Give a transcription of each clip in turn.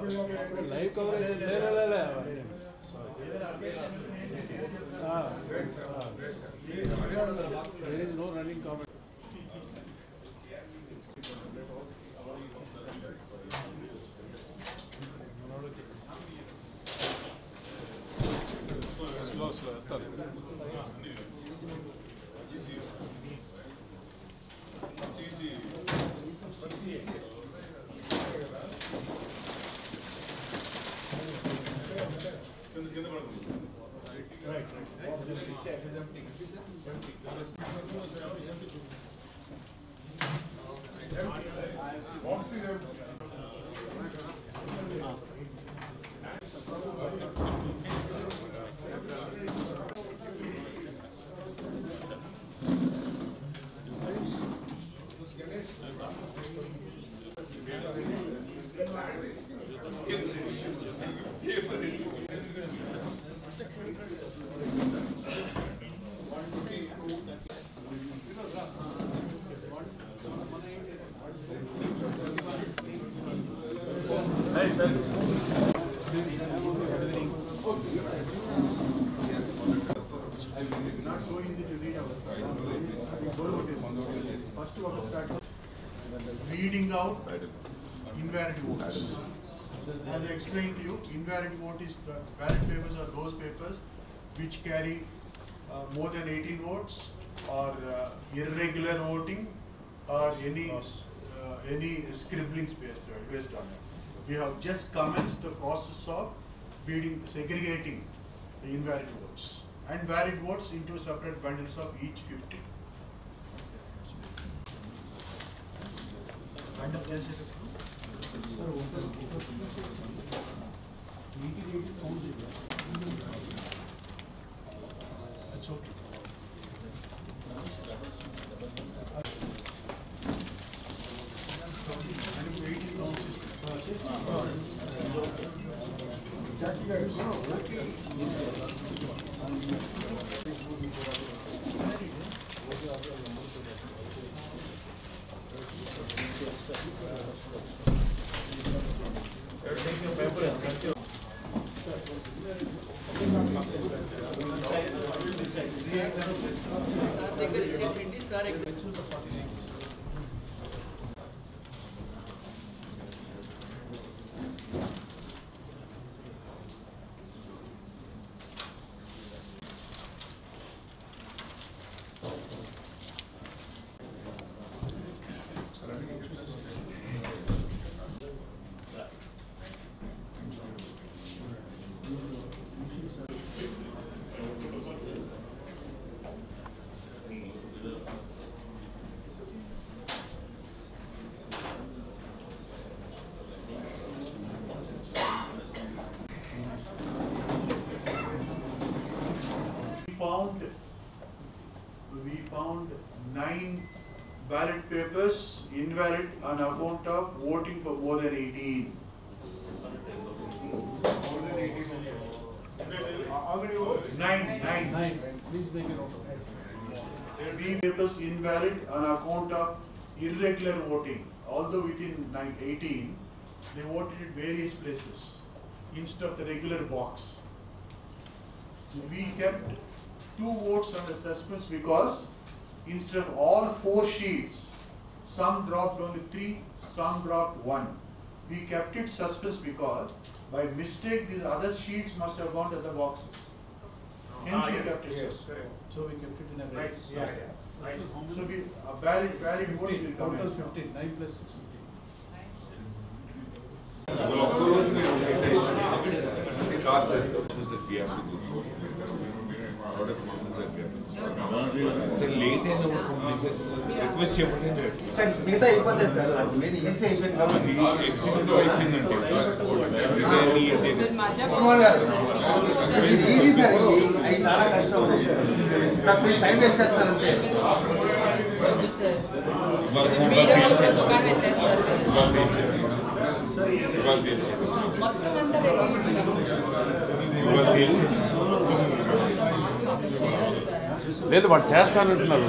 Live coverage. There is no running comment. Slow. Right. Not so easy to read out. First one to start reading out invalid votes. As I explained to you, invalid vote is the ballot papers are those papers which carry more than 18 votes or irregular voting or any scribblings based on it. We have just commenced the process of segregating the invalid votes and valid votes into separate bundles of each 50. That's okay. We found 9 ballot papers invalid on account of voting for more than 18. More than 18. How many votes? 9. Please make it out. 3 papers invalid on account of irregular voting. Although within 18, they voted at various places instead of the regular box. We kept 2 votes under suspense because instead of all 4 sheets, some dropped only 3, some dropped 1. We kept it suspense because by mistake these other sheets must have gone to the boxes. Hence we kept it suspense. So we kept it in a right. Right. So we valid votes will come in. 15, 9 plus 6, 15. Lot of forms that we have. Sir, late and request చేయమంటే మిగతా ఇబ్బంది sir main EC అయిపోయింది కాబట్టి executive అయిపోయిందంటే sir everyday EC easy sir అది చాలా కష్టం sir please time waste చేస్తారంటే మొత్తం అంతా లేదు వాడు చేస్తానంటున్నారు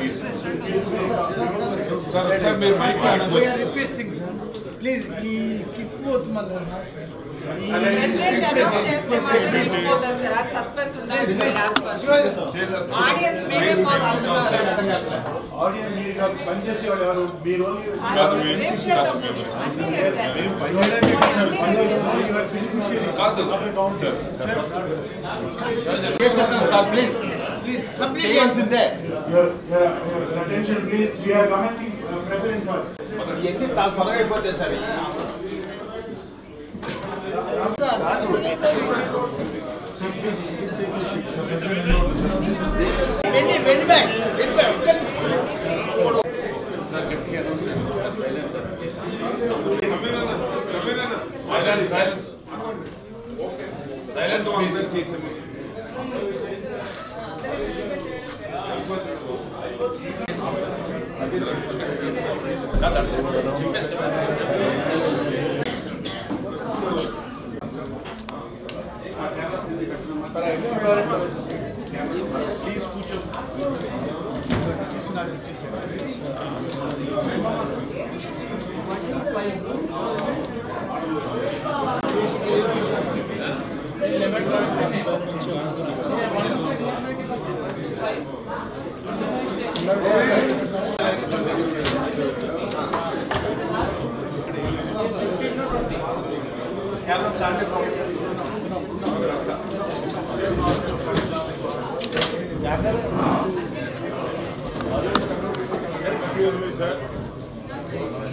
Sir, we are requesting, sir. Please, keep both Malala, sir. Please, complete in there. Your attention, please. We are commencing President first.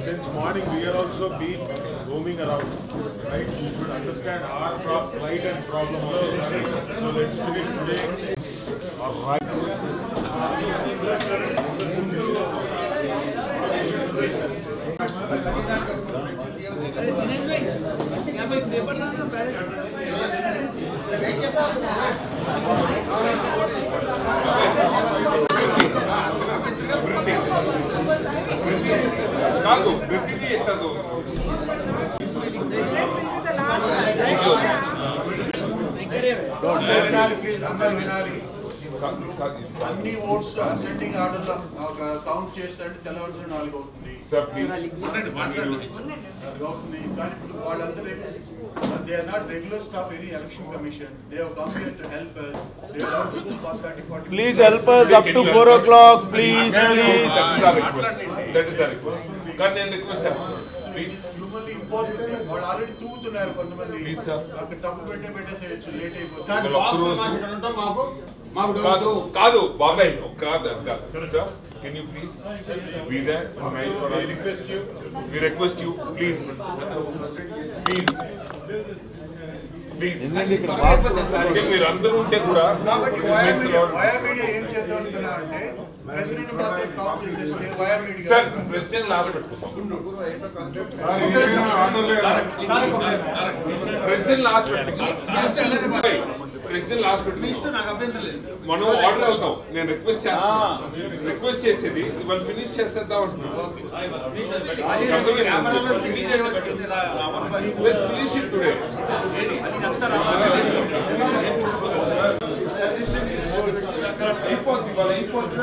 Since morning we are also been roaming around, right? You should understand our plight and problem also. So let's finish today. All right. అన్ని oats ascending order లో count చేస్తారంటే తెల్లవారు 4 అవుతుంది. అవుతుంది కానీ ఇప్పుడు వాళ్ళందరూ they are not regular staff any election commission. They have come here to help us. They are not to 40. Please help us up to 4 o'clock, please, please. That is our request. Can I request, sir? Please. Humanly impossible. వాళ్ళు already తూగుతున్నారు కొంతమంది. Please, sir. అక్కడ టప్పు పెట్టేసేయచ్చు late అయిపోతుంది. కాదు బాబాయ్ కాదు sir can you please be there for we request you please మీరు అందరూ ఉంటే కూడా వయా మీడియా ఏం చేద్దాం అనుకున్నారంటే ప్రెసిడెంట్ మాత్రం కౌంట్ చేస్తే via media sir president last పెట్టుకుంటాం ప్రెసిడెంట్ లాస్ట్ మనం ఆర్డర్ అవుతాం నేను రిక్వెస్ట్ చేసేది ఇవాళ ఫినిష్ చేసేద్దాం అంటున్నాను ఫినిష్ ఇట్ టుడే అయిపోద్ది ఇవాళ అయిపోద్ది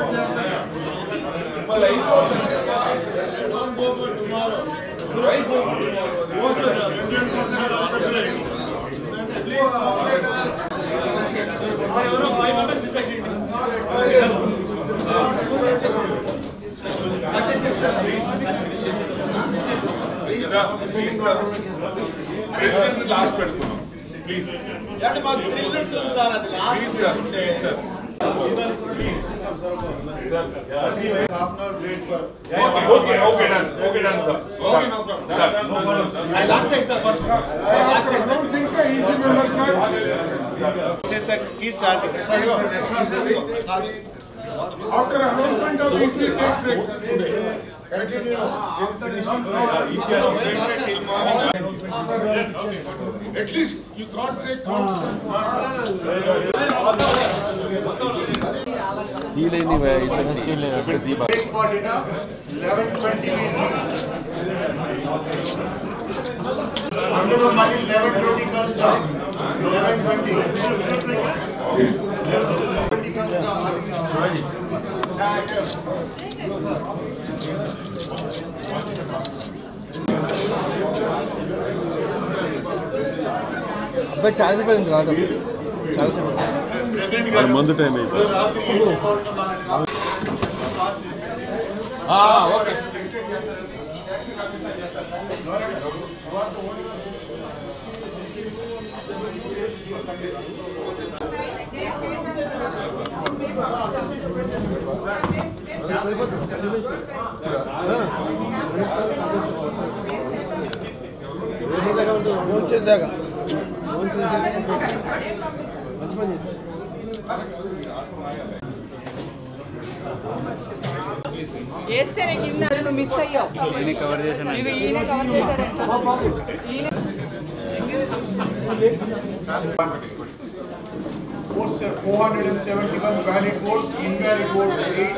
ప్రెసిడెంట్ లాస్ట్ పెట్టుకున్నాం please Okay, done, sir. Okay, no problem. I'll accept, sir. Don't think the easy member, sir. After announcement of EC, take break, sir. At least you can't say count, sir. Seal anyway, seal Take for dinner 11:20 under the money 11:20 comes down 11:20 comes down అబ్బాయి చాలాసేపు అయింది రావడం చాలాసేపు మందు time అయిపోయింది చేశాక మంచి పని వేస్తేనే కింద నువ్వు మిస్ అయ్యావు. కవర్ చేశాను ఈయన కవర్ చేశారు. Votes are 471 valid votes, invalid votes 8,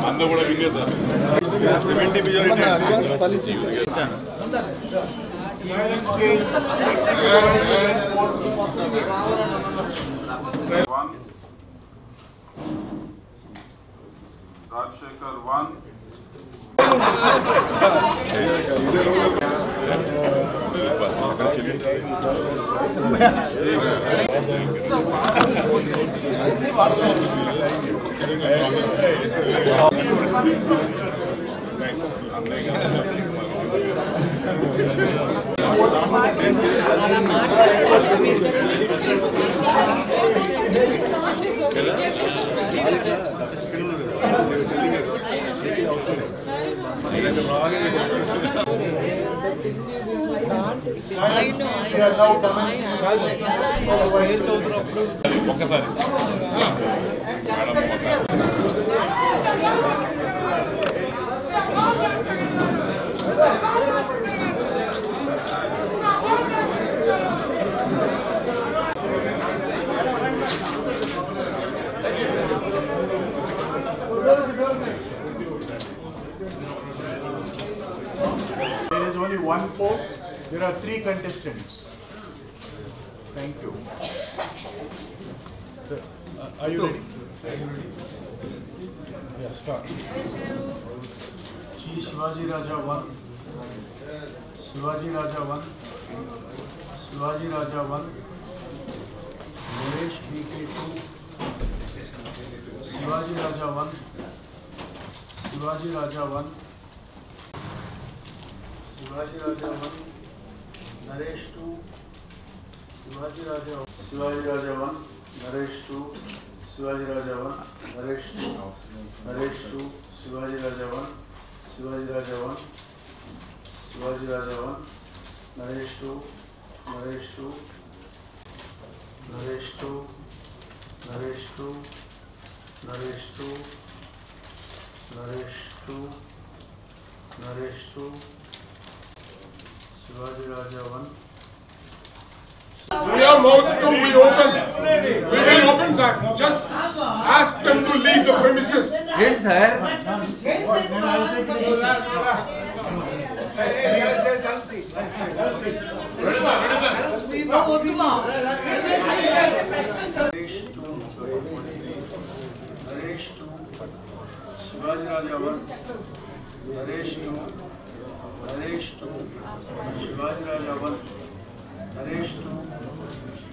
అందరూ కూడా వినేసారు 70 మెజారిటీ Rajshekhar 1. ఒక్కసారి There is only one post. There are 3 contestants. Thank you. Are you ready? Yeah, start. Shivaji Raja 1. Shivaji Raja 1. Shivaji Raja 1. Naresh BK 2. Shivaji Raja 1. Shivaji Raja 1. Shivaji Raja 1. Naresh 2. Shivaji Raja 1. Shivaji Raja 1. Naresh 2. Shivaji Raja 1. Naresh 2. Naresh 2. Shivaji Raja 1. Shivaji Raja 1. Shivaji Raja 1. Naresh 2. Naresh 2. Naresh 2. Naresh 2. Naresh 2. Naresh 2. Naresh 2. Shivaji Raja 1. We are about to be open. We will open, sir. Just ask them to leave the premises. ఏంటి sir Naresh 2. Shivaji Raja 1. Naresh 2. Naresh 2. Shivaji Raja 1. Naresh 2.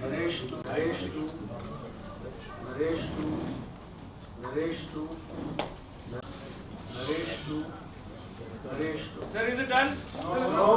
Naresh 2. Naresh 2. Naresh 2. Naresh 2. Naresh 2. Naresh 2. Sir, is it done? No.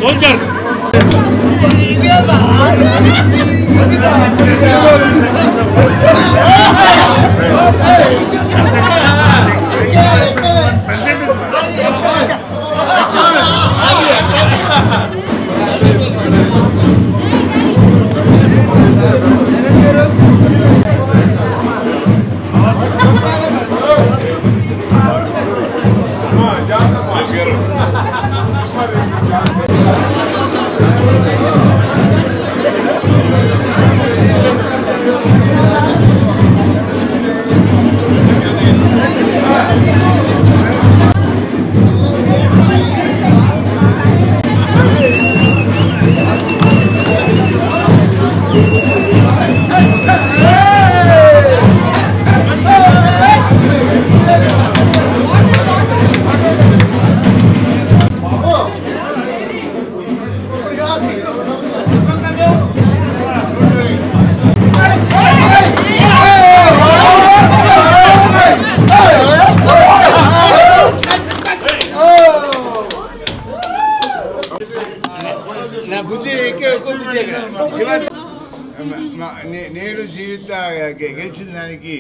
Soldier. నేడు జీవిత గెలిచిన దానికి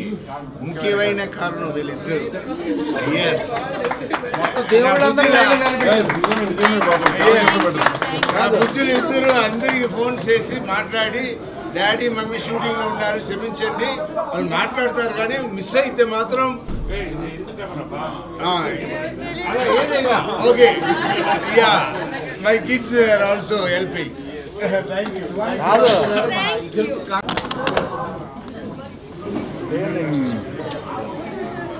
ముఖ్యమైన కారణం వీళ్ళిద్దరు. బుద్ధులు ఇద్దరు అందరికి ఫోన్ చేసి మాట్లాడి డాడీ మమ్మీ షూటింగ్ లో ఉన్నారు క్షమించండి వాళ్ళు మాట్లాడతారు కానీ మిస్ అయితే మాత్రం okay yeah my kids are also helping. Thank you.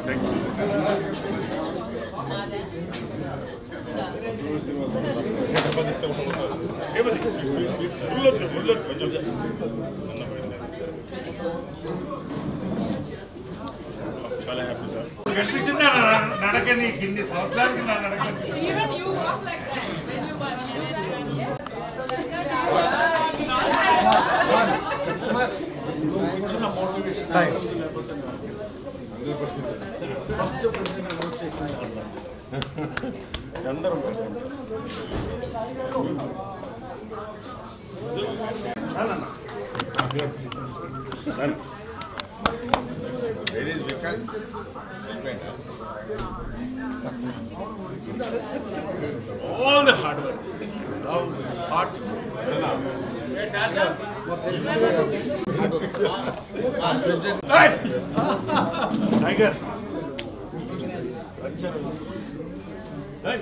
Thank you. చాలా హ్యాపీ సార్. కనిపించిందా నడకని ఇన్ని సంవత్సరాలకి నా నడకని. Even you walk like that when you were ఇచ్చిన మోటివేషన్ ఫస్ట్ నోట్ చేసిన అందరం sir There is because all the hard work, hard. Hey, Tiger. Hey.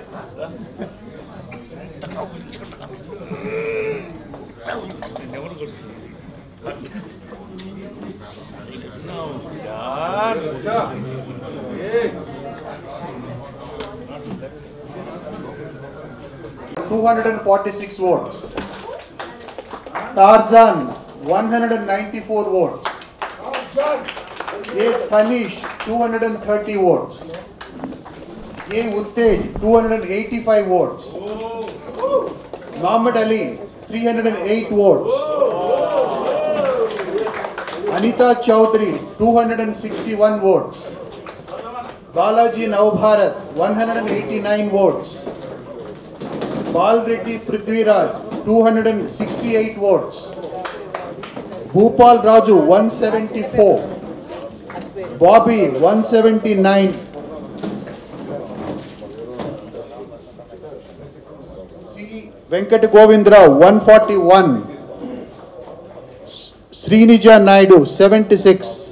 Never go. No, yaar. Hey. 246 votes. Tarzan 194 votes. A. Panish 230 votes. A. Uttej 285 votes. Muhammad Ali 308 votes. Anita Chowdhury 261 votes. Balaji Navbharat 189 votes. Bal Reddy Prithviraj 268 votes. Bhupal Raju 174. Bobby 179. C. Venkat Govindra 141. Srinija Naidu 76.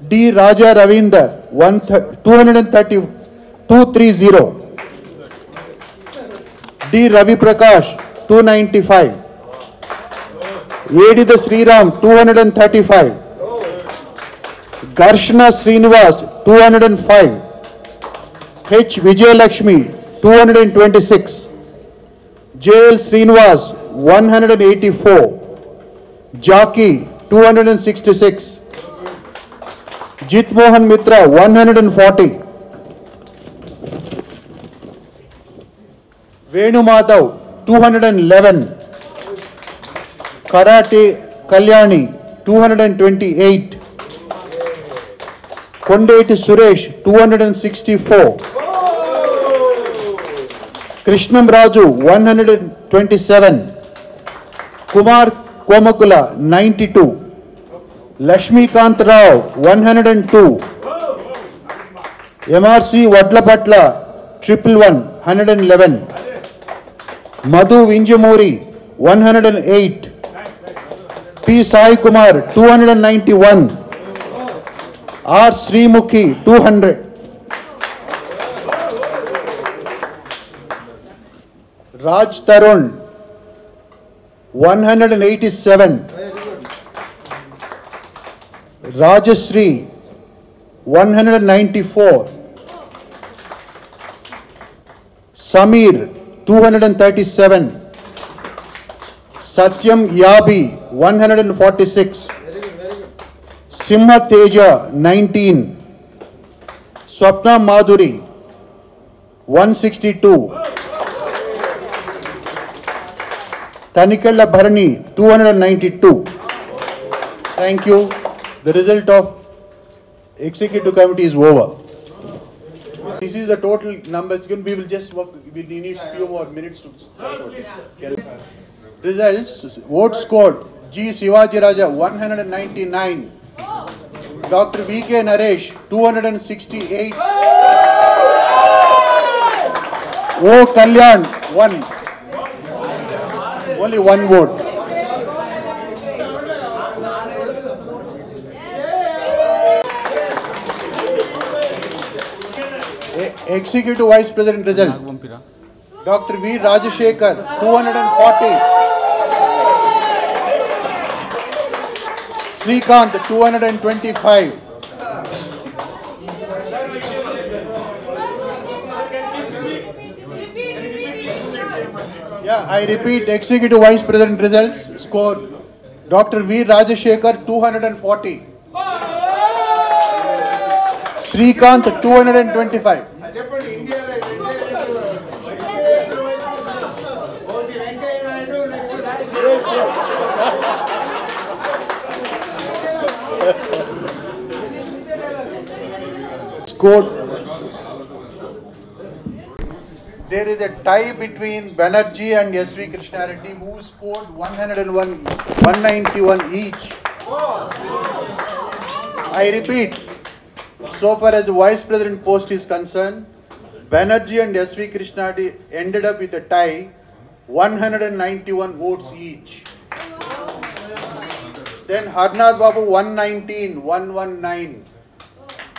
D. Raja Ravinder 230. D. Ravi Prakash 295. Editha Sriram 235. Garshna Srinivas 205. H. Vijayalakshmi 226. J.L. Srinivas 184. Jaki 266. Jit Mohan Mitra 140. Venu Madhav 211. Karate Kalyani 228. Kondeti Suresh 264. Krishnam Raju 127. Kumar Komakula 92. Lashmi Kant Rao 102. MRC Wadlapatla 111. Madhu Vinjamuri 108. P. Sai Kumar 291. R. Srimukhi 200. Raj Tarun 187. Rajashree 194. Samir 237. Satyam Yabi 146. Simha Teja 19. Swapna Madhuri 162. Tanikella Bharani 292. Thank you. The result of executive committee is over. This is the total numbers. We will just work. We need a few more minutes to start. Results. Vote scored. G. Sivaji Raja 199. Dr. V.K. Naresh 268. O. Kalyan 1. Only one vote. Executive Vice President result. Dr. V. Rajashekar 240. Srikanth 225. Yeah, I repeat, Executive Vice President results score. Dr. V. Rajashekar 240. Srikanth 225. Scored. There is a tie between Banerjee and S.V. Krishna Reddy, who scored 101, 191 each. I repeat, so far as the Vice President post is concerned, Banerjee and S.V. Krishna Reddy ended up with a tie, 191 votes each. Then Harnath Babu 119, 119.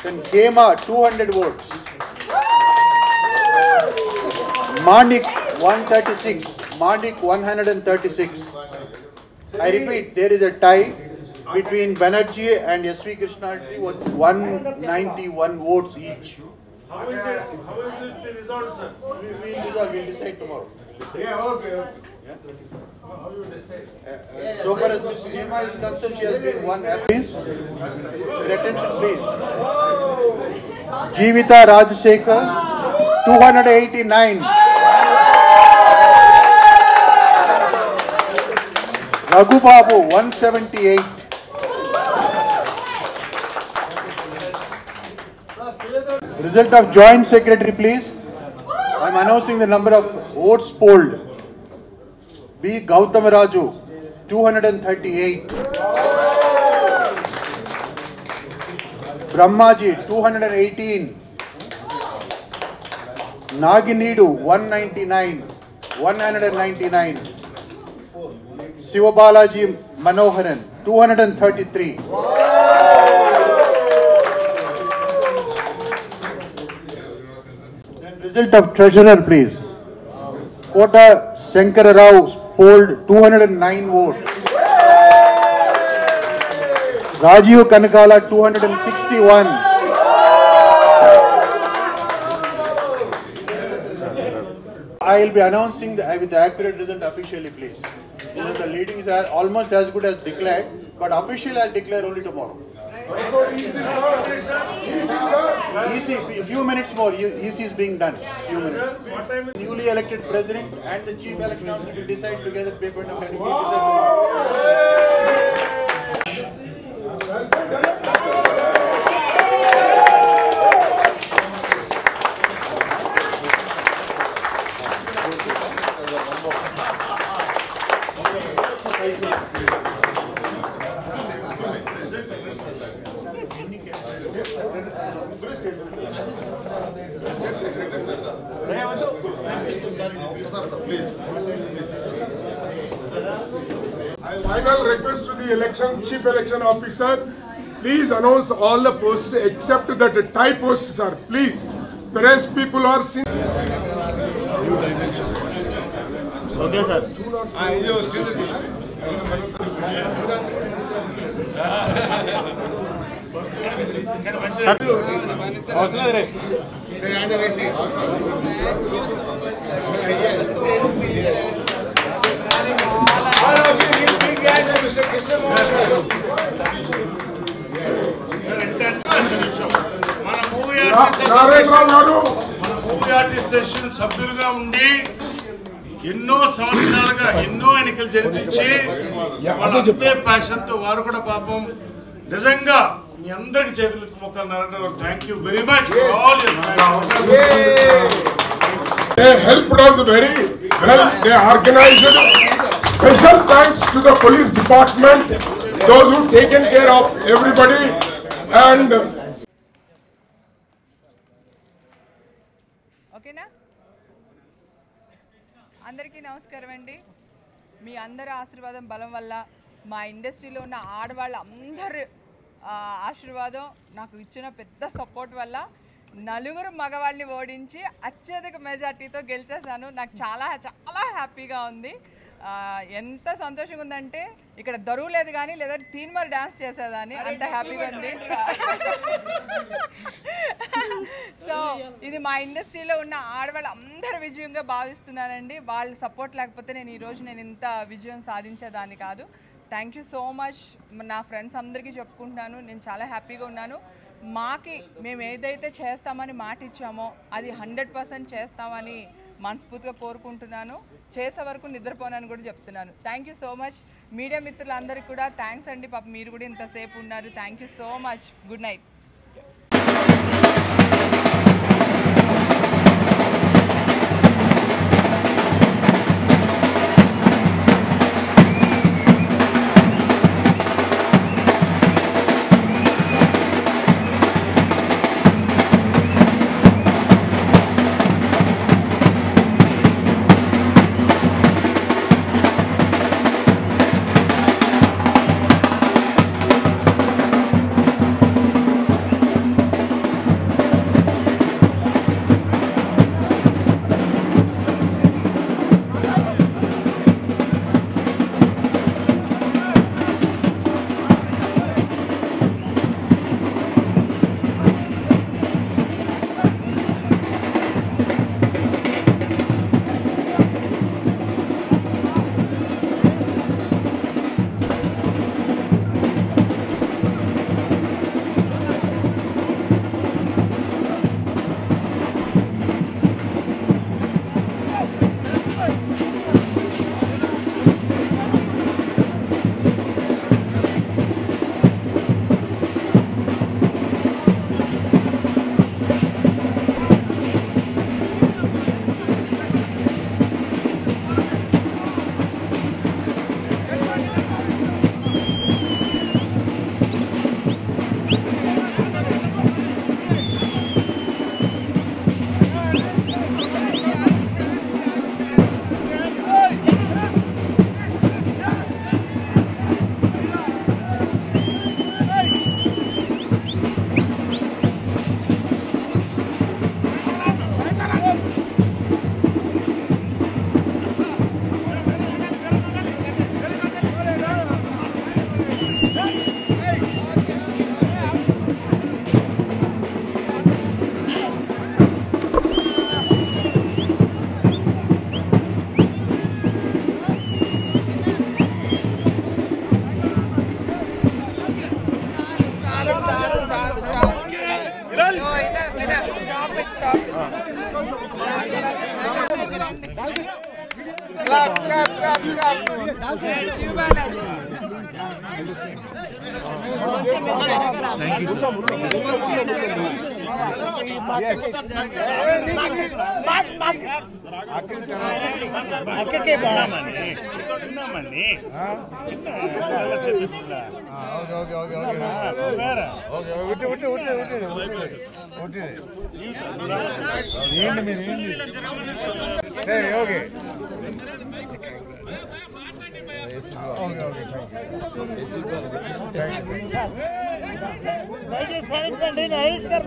Then Kema 200 votes. Manik 136. Manik 136. I repeat, there is a tie between Banerjee and S.V. Krishna Reddy with 191 votes each. How is it the result, sir? We'll decide tomorrow. Yeah, okay. Yeah? So far as Ms. Kema is concerned, she has been one. Please, your attention please. Jeevita Rajashekar 289. Raghu Babu 178. Result of Joint Secretary, please. I am announcing the number of votes polled. B. Gautam Raju 238. Brahmaji 218. Naginidu 199. 199. Sivabalaji Manoharan 233. Then result of treasurer, please. Kota Shankara Rao polled 209 votes. Rajiv Kanakala 261. I will be announcing with the accurate result officially, please. The leading is almost as good as declared, but official I'll declare only tomorrow. EC, few minutes more. EC is being done. Few minutes. Newly elected president and the chief election officer will decide together paper number. Final request to the chief election officer, please announce all the posts except the tie posts, sir. Please, press people are seeing. Okay, sir. మన movie artist సభ్యులుగా ఉండి ఎన్నో సంవత్సరాలుగా ఎన్నో ఎన్నికలు జరిపించి వాళ్ళ అంతే ప్యాషన్ తో వారు కూడా పాపం నిజంగా మీ అందరికి చేతులకు మొక్కలు Narayana thank you very much for all They helped us very well. They organized. Special thanks to the police department, those who taken care of everybody, and ఓకేనా అందరికీ నమస్కారం అండి. మీ అందరి ఆశీర్వాదం బలం వల్ల మా ఇండస్ట్రీలో ఉన్న ఆడవాళ్ళ అందరి ఆశీర్వాదం నాకు ఇచ్చిన పెద్ద సపోర్ట్ వల్ల నలుగురు మగవాళ్ళని ఓడించి అత్యధిక మెజార్టీతో గెలిచేసాను. నాకు చాలా చాలా హ్యాపీగా ఉంది. ఎంత సంతోషంగా ఉందంటే ఇక్కడ దరువు లేదు కానీ లేదా తీన్మర్ డాన్స్ చేసేదాన్ని, అంత హ్యాపీగా ఉంది. సో ఇది మా ఇండస్ట్రీలో ఉన్న ఆడవాళ్ళు అందరి విజయంగా భావిస్తున్నానండి. వాళ్ళ సపోర్ట్ లేకపోతే నేను ఇంత విజయం సాధించేదాన్ని కాదు. Thank you so much. నా ఫ్రెండ్స్ అందరికీ చెప్పుకుంటున్నాను, నేను చాలా హ్యాపీగా ఉన్నాను. మేము ఏదైతే చేస్తామని మాట ఇచ్చామో అది 100% చేస్తామని మనస్ఫూర్తిగా కోరుకుంటున్నాను. చేసే వరకు నిద్రపోనని కూడా చెప్తున్నాను. Thank you so much. Media మిత్రులందరికీ కూడా థ్యాంక్స్ అండి. పాప మీరు కూడా ఇంతసేపు ఉన్నారు. Thank you so much. Good night.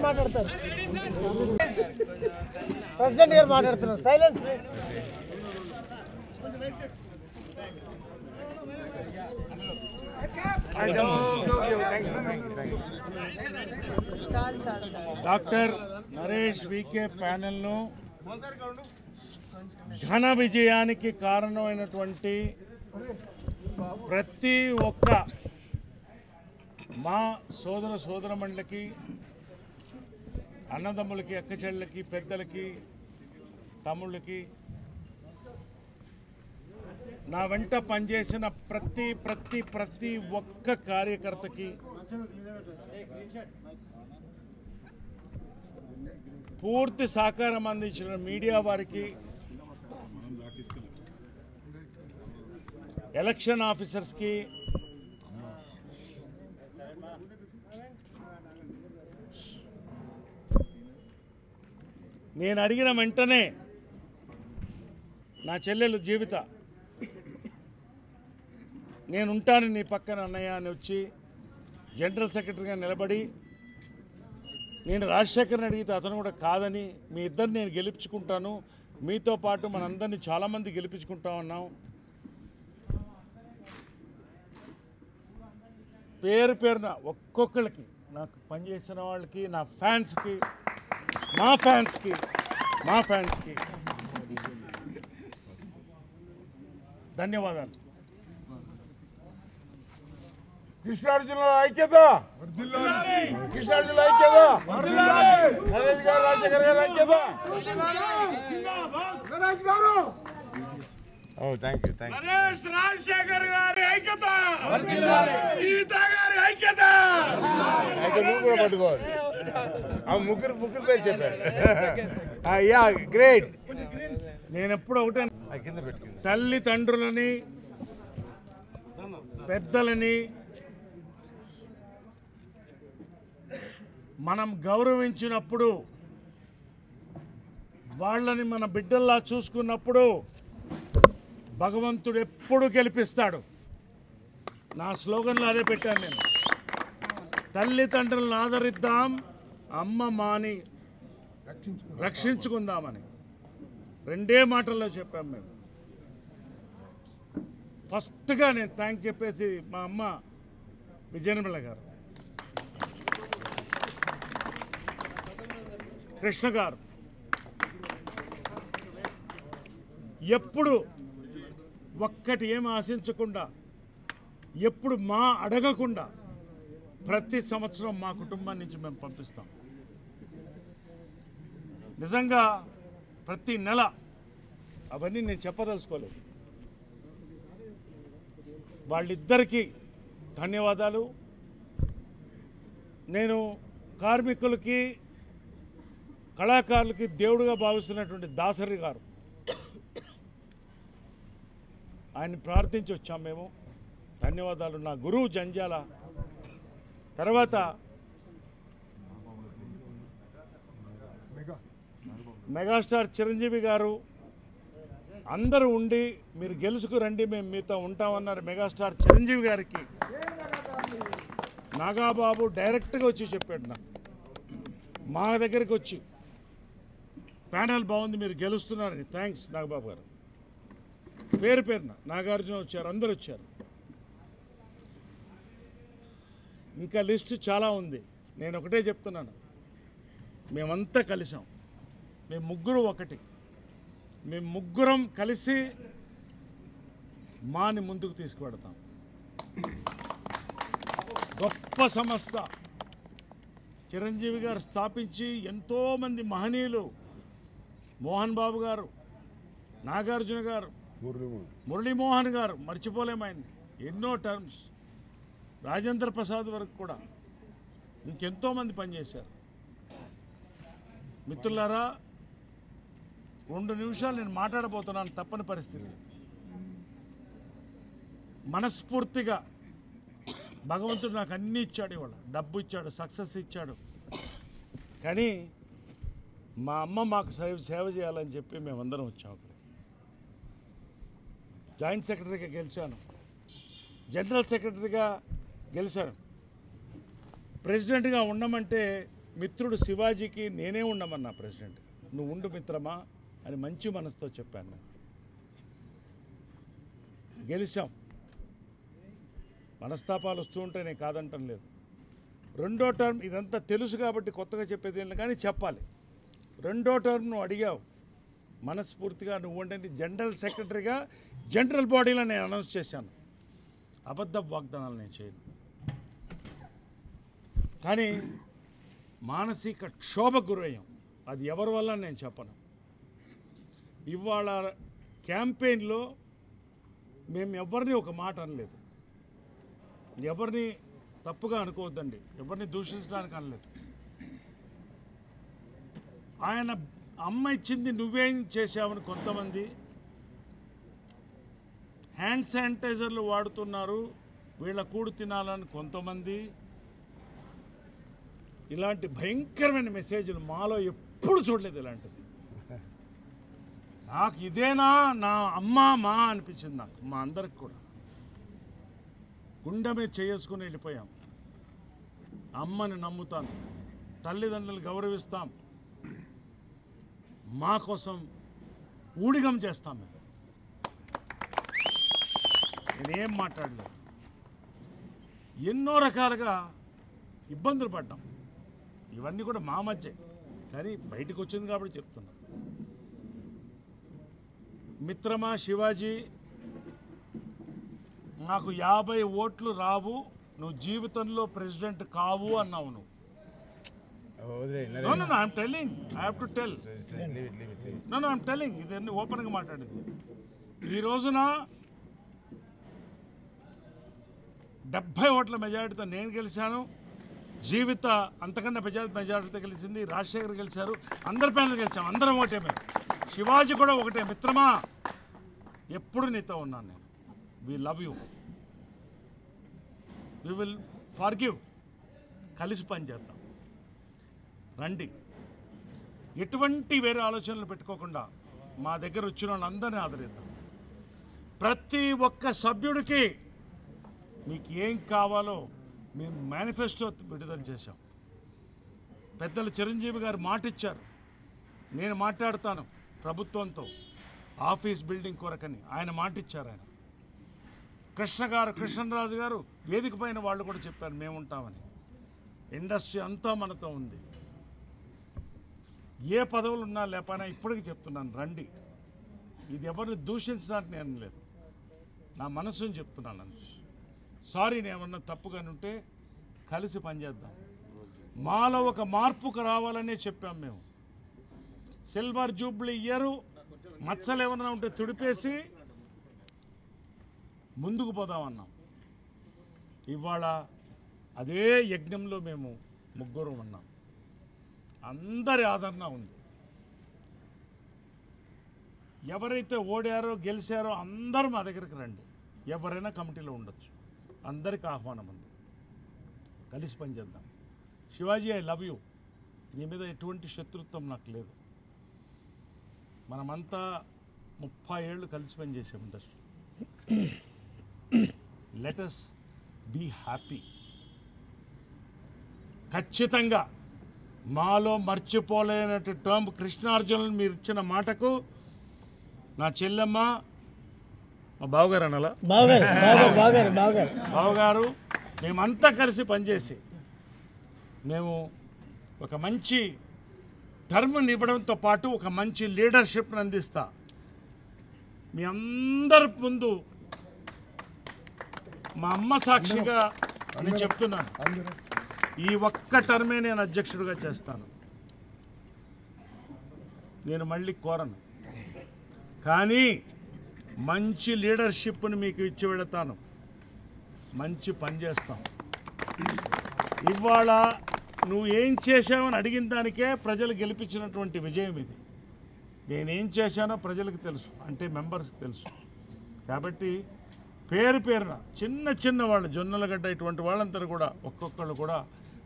మాట్లాడతారు ప్రెసిడెంట్ గారు మాట్లాడుతున్నారు సైలెంట్ డాక్టర్ నరేష్ వికే ప్యానెల్ను ఘన విజయానికి కారణమైనటువంటి ప్రతి ఒక్క మా సోదరమణులకి, అన్నదమ్ములకి, అక్కచెళ్ళకి, పెద్దలకి, తమ్ముళ్ళకి, నా వెంట పనిచేసిన ప్రతి ఒక్క కార్యకర్తకి, పూర్తి సహకారం అందించిన మీడియా వారికి, ఎలక్షన్ ఆఫీసర్స్కి, నేను అడిగిన వెంటనే నా చెల్లెలు జీవిత నేను ఉంటాను నీ పక్కన అన్నయ్య అని వచ్చి జనరల్ సెక్రటరీగా నిలబడి, నేను రాజశేఖర్ని అడిగితే అతను కూడా కాదని మీ ఇద్దరిని నేను గెలిపించుకుంటాను, మీతో పాటు మనందరినీ చాలామంది గెలిపించుకుంటా ఉన్నాం. పేరున ఒక్కొక్కరికి, నాకు పనిచేసిన వాళ్ళకి, నా ఫ్యాన్స్కి ధన్యవాదాలు. కృష్ణార్జున ఐక్యత, కృష్ణార్జున ఐక్యత, నరేష్ గారు, రాజశేఖర్ గారు ఐక్యత. నరేష్ రాజశేఖర్ గారి ఐక్యత, జీవిత గారి ఐక్యత. నువ్వు కూడా పట్టుకోవాలి. ముగ్గురు పేరు చెప్పారు. గ్రేట్. నేను ఎప్పుడు ఒకటే, తల్లిదండ్రులని, పెద్దలని మనం గౌరవించినప్పుడు, వాళ్ళని మన బిడ్డల్లా చూసుకున్నప్పుడు భగవంతుడు ఎప్పుడు గెలిపిస్తాడు. నా స్లోగన్లో అదే పెట్టాను నేను. తల్లిదండ్రులను ఆదరిద్దాం, అమ్మ మాని రక్షించుకుందామని రెండే మాటల్లో చెప్పాం మేము. ఫస్ట్గా నేను థ్యాంక్ చెప్పేసి మా అమ్మ విజయనిర్మల గారు, కృష్ణ గారు, ఎప్పుడు ఒక్కటి ఏమి ఆశించకుండా, ఎప్పుడు మా అడగకుండా ప్రతి సంవత్సరం మా కుటుంబం నుంచి మేము పంపిస్తాం. నిజంగా ప్రతి నెల అవన్నీ నేను చెప్పదలుచుకోలేదు. వాళ్ళిద్దరికీ ధన్యవాదాలు. నేను కార్మికులకి, కళాకారులకి దేవుడుగా భావిస్తున్నటువంటి దాసరి గారు, ఆయన్ని ప్రార్థించి వచ్చాం మేము. ధన్యవాదాలు. నా గురువు జంజాల, తర్వాత మెగాస్టార్ చిరంజీవి గారు అందరూ ఉండి మీరు గెలుచుకు రండి, మేము మీతో ఉంటామన్నారు. మెగాస్టార్ చిరంజీవి గారికి నాగాబాబు డైరెక్ట్గా వచ్చి చెప్పాడు, నాకు మా దగ్గరికి వచ్చి ప్యానెల్ బాగుంది, మీరు గెలుస్తున్నారని. థ్యాంక్స్ నాగబాబు గారు. పేరున నాగార్జున వచ్చారు, అందరు వచ్చారు. ఇంకా లిస్ట్ చాలా ఉంది. నేను ఒకటే చెప్తున్నాను, మేమంతా కలిసాం, మేము ముగ్గురు ఒకటి, మేము ముగ్గురం కలిసి మాని ముందుకు తీసుకువెడతాం. గొప్ప సంస్థ, చిరంజీవి గారు స్థాపించి ఎంతోమంది మహనీయులు, మోహన్ బాబు గారు, నాగార్జున గారు, మురళీమోహన్ గారు, మర్చిపోలేము ఆయన్ని, ఎన్నో టర్మ్స్, రాజేంద్ర ప్రసాద్ వరకు కూడా ఇంకెంతోమంది పనిచేశారు. మిత్రులారా, 2 నిమిషాలు నేను మాట్లాడబోతున్నాను, తప్పని పరిస్థితి. మనస్ఫూర్తిగా భగవంతుడు నాకు అన్నీ ఇచ్చాడు, ఇవాళ డబ్బు ఇచ్చాడు, సక్సెస్ ఇచ్చాడు. కానీ మా అమ్మ మాకు సేవ చేయాలని చెప్పి మేమందరం వచ్చాం. అక్కడ జాయింట్ సెక్రటరీగా గెలిచాను, జనరల్ సెక్రటరీగా గెలిచాను. ప్రెసిడెంట్గా ఉండమంటే మిత్రుడు శివాజీకి నేనే ఉండమన్నా ప్రెసిడెంట్. నువ్వు ఉండు మిత్రమా అని మంచి మనసుతో చెప్పాను. నేను గెలిచాం. మనస్తాపాలు వస్తూ ఉంటే నేను కాదంటం లేదు. 2వ టర్మ్ ఇదంతా తెలుసు కాబట్టి కొత్తగా చెప్పేది ఏం లేదు, కానీ చెప్పాలి. 2వ టర్మ్ నువ్వు అడిగావు, మనస్ఫూర్తిగా నువ్వు ఉండండి జనరల్ సెక్రటరీగా జనరల్ బాడీలో నేను అనౌన్స్ చేశాను. అబద్ధ వాగ్దానాలు నేను చేయను. కానీ మానసిక క్షోభకు గురయ్యాం. అది ఎవరి వల్ల నేను చెప్పను. ఇవాళ క్యాంపెయిన్లో మేము ఎవరిని ఒక మాట అనలేదు. ఎవరిని తప్పుగా అనుకోవద్దండి, ఎవరిని దూషించడానికి అనలేదు. ఆయన అమ్మ ఇచ్చింది నువ్వేం చేశావని కొంతమంది, హ్యాండ్ శానిటైజర్లు వాడుతున్నారు వీళ్ళ కూడు తినాలని కొంతమంది, ఇలాంటి భయంకరమైన మెసేజ్లు మాలో ఎప్పుడు చూడలేదు. ఇలాంటిది నాకు ఇదేనా నా అమ్మ మా అనిపించింది. నాకు మా అందరికి కూడా గుండె మీద చేసుకుని వెళ్ళిపోయాం. అమ్మని నమ్ముతాను, తల్లిదండ్రులు గౌరవిస్తాం, మా కోసం ఊడిగం చేస్తాం. నేనేం మాట్లాడలేదు. ఎన్నో రకాలుగా ఇబ్బందులు పడ్డాం. ఇవన్నీ కూడా మా మధ్య, కానీ బయటకు వచ్చింది కాబట్టి చెప్తున్నా. మిత్రమా శివాజీ, నాకు 50 ఓట్లు రావు, నువ్వు జీవితంలో ప్రెసిడెంట్ కావు అన్నావు నువ్వు. I'm telling, I have to tell. I'm telling, ఇదన్నీ ఓపెన్గా మాట్లాడింది. ఈ రోజున 70 ఓట్ల మెజారిటీతో నేను గెలిచాను. జీవిత అంతకన్నా మెజారిటీతో గెలిచింది రాజశేఖర్ గెలిచారు. అందరి పైన గెలిచాము, అందరం ఒకటే. మేము శివాజీ కూడా ఒకటే. మిత్రమా, ఎప్పుడు నీతో ఉన్నాను నేను. We love you, we will forgive. కలిసి పనిచేద్దాం, రండి. ఎటువంటి వేరే ఆలోచనలు పెట్టుకోకుండా మా దగ్గర వచ్చిన వాళ్ళందరినీ ఆదరిద్దాం. ప్రతి ఒక్క సభ్యుడికి మీకు ఏం కావాలో మేము మేనిఫెస్టో విడుదల చేశాం. పెద్దలు చిరంజీవి గారు మాట ఇచ్చారు, నేను మాట్లాడతాను ప్రభుత్వంతో ఆఫీస్ బిల్డింగ్ కొరకని ఆయన మాట ఇచ్చారు. ఆయన కృష్ణరాజు గారు వేదిక పైన వాళ్ళు కూడా చెప్పారు మేము ఉంటామని. ఇండస్ట్రీ అంతా మనతో ఉంది. ఏ పదవులు ఉన్నా లేకపోయినా ఇప్పటికీ చెప్తున్నాను, రండి. ఇది ఎవరిని దూషించడానికి నేను లేదు, నా మనసుని చెప్తున్నాను అంతే. సారీ, నేను ఏమన్నా తప్పుగాని ఉంటే కలిసి పనిచేద్దాం. మాలో ఒక మార్పుకు రావాలనే చెప్పాం మేము. సిల్వర్ జూబ్లీ ఇయర్ మచ్చలు ఏమన్నా ఉంటే తుడిపేసి ముందుకు పోదామన్నాం. ఇవాళ అదే యజ్ఞంలో మేము ముగ్గురు ఉన్నాం. అందరి ఆదరణ ఉంది. ఎవరైతే ఓడారో గెలిచారో అందరూ మా దగ్గరికి రండి. ఎవరైనా కమిటీలో ఉండొచ్చు, అందరికీ ఆహ్వానం ఉంది. కలిసి పనిచేద్దాం. Shivaji, I love you. నీ మీద ఎటువంటి శత్రుత్వం నాకు లేదు. మనమంతా 30 ఏళ్ళు కలిసి పనిచేసాం industry. Let us be happy. ఖచ్చితంగా మాలో మర్చిపోలేనట్టు టర్మ్ కృష్ణార్జునులు మీరు ఇచ్చిన మాటకు నా చెల్లెమ్మ, మా బావగారు అనాలా, బావగారు మేమంతా కలిసి పనిచేసి మేము ఒక మంచి టర్మ్ని ఇవ్వడంతో పాటు ఒక మంచి లీడర్షిప్ని అందిస్తా. మీ అందరి ముందు మా అమ్మ సాక్షిగా నేను చెప్తున్నాను, ఈ ఒక్క టర్మే నేను అధ్యక్షుడిగా చేస్తాను. నేను మళ్ళీ కోరను, కానీ మంచి లీడర్షిప్ని మీకు ఇచ్చి వెళతాను. మంచి పని చేస్తాం. ఇవాళ నువ్వు ఏం చేశావని అడిగిన దానికే ప్రజలు గెలిపించినటువంటి విజయం ఇది. నేనేం చేశానో ప్రజలకు తెలుసు, అంటే మెంబర్స్కి తెలుసు. కాబట్టి పేరు పేరున చిన్న వాళ్ళు, జొన్నలగడ్డ ఇటువంటి వాళ్ళందరూ కూడా ఒక్కొక్కళ్ళు కూడా